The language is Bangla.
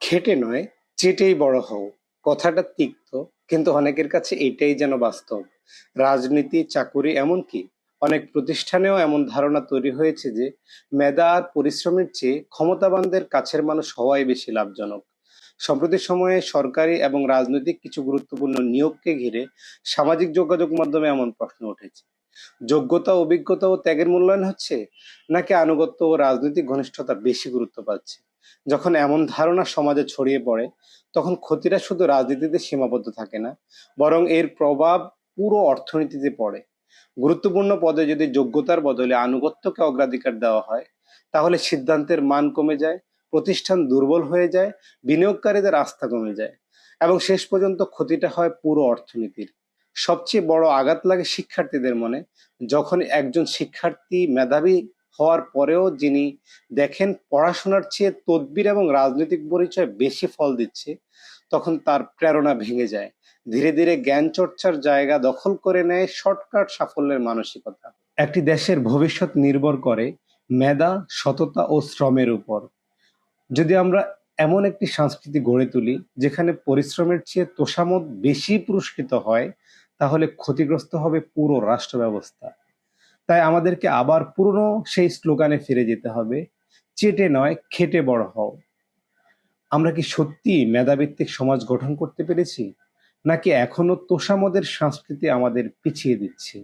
খেটে নয়, চেটেই বড় হও। কথাটা তিক্ত, কিন্তু অনেকের কাছে এটাই যেন বাস্তব। রাজনীতি, চাকুরি, এমনকি অনেক প্রতিষ্ঠানেও এমন ধারণা তৈরি হয়েছে যে মেধা আর পরিশ্রমের চেয়ে ক্ষমতাবানদের কাছের মানুষ হওয়াই বেশি লাভজনক। সম্প্রতি সময়ে সরকারি এবং রাজনৈতিক কিছু গুরুত্বপূর্ণ নিয়োগকে ঘিরে সামাজিক যোগাযোগ মাধ্যমে এমন প্রশ্ন উঠেছে: যোগ্যতা, অভিজ্ঞতা ও ত্যাগের মূল্যায়ন হচ্ছে, নাকি আনুগত্য ও রাজনৈতিক ঘনিষ্ঠতা বেশি গুরুত্ব পাচ্ছে? যখন এমন ধারণা সমাজে ছড়িয়ে পড়ে, তখন ক্ষতিটা শুধু রাজনীতিতে সীমাবদ্ধ থাকে না, বরং এর প্রভাব পুরো অর্থনীতিতে পড়ে। গুরুত্বপূর্ণ পদে যদি যোগ্যতার বদলে আনুগত্যকে অগ্রাধিকার দেওয়া হয়, তাহলে সিদ্ধান্তের মান কমে যায়, প্রতিষ্ঠান দুর্বল হয়ে যায়, বিনিয়োগকারীদের আস্থা কমে যায়, এবং শেষ পর্যন্ত ক্ষতিটা হয় পুরো অর্থনীতির। সবচেয়ে বড় আঘাত লাগে শিক্ষার্থীদের মনে, যখন একজন শিক্ষার্থী মেধাবী হওয়ার পরেও যিনি দেখেন পড়াশোনার চেয়ে তদবির এবং রাজনৈতিক পরিচয় বেশি ফল দিচ্ছে, তখন তার প্রেরণা ভেঙে যায়। ধীরে ধীরে জ্ঞান চর্চার জায়গা দখল করে নেয় শর্টকাট সাফল্যের মানসিকতা। একটি দেশের ভবিষ্যৎ নির্ভর করে মেধা, সততা ও শ্রমের উপর। যদি আমরা এমন একটি সংস্কৃতি গড়ে তুলি যেখানে পরিশ্রমের চেয়ে তোষামোদ বেশি পুরস্কৃত হয়, তাহলে ক্ষতিগ্রস্ত হবে পুরো রাষ্ট্র ব্যবস্থা। তাই আমাদেরকে আবার পুরনো সেই স্লোগানে ফিরে যেতে হবে: চেটে নয়, খেটে বড় হও। আমরা কি সত্যি মেধাভিত্তিক সমাজ গঠন করতে পেরেছি, নাকি এখনো তোষামোদের সংস্কৃতি আমাদের পিছিয়ে দিচ্ছে?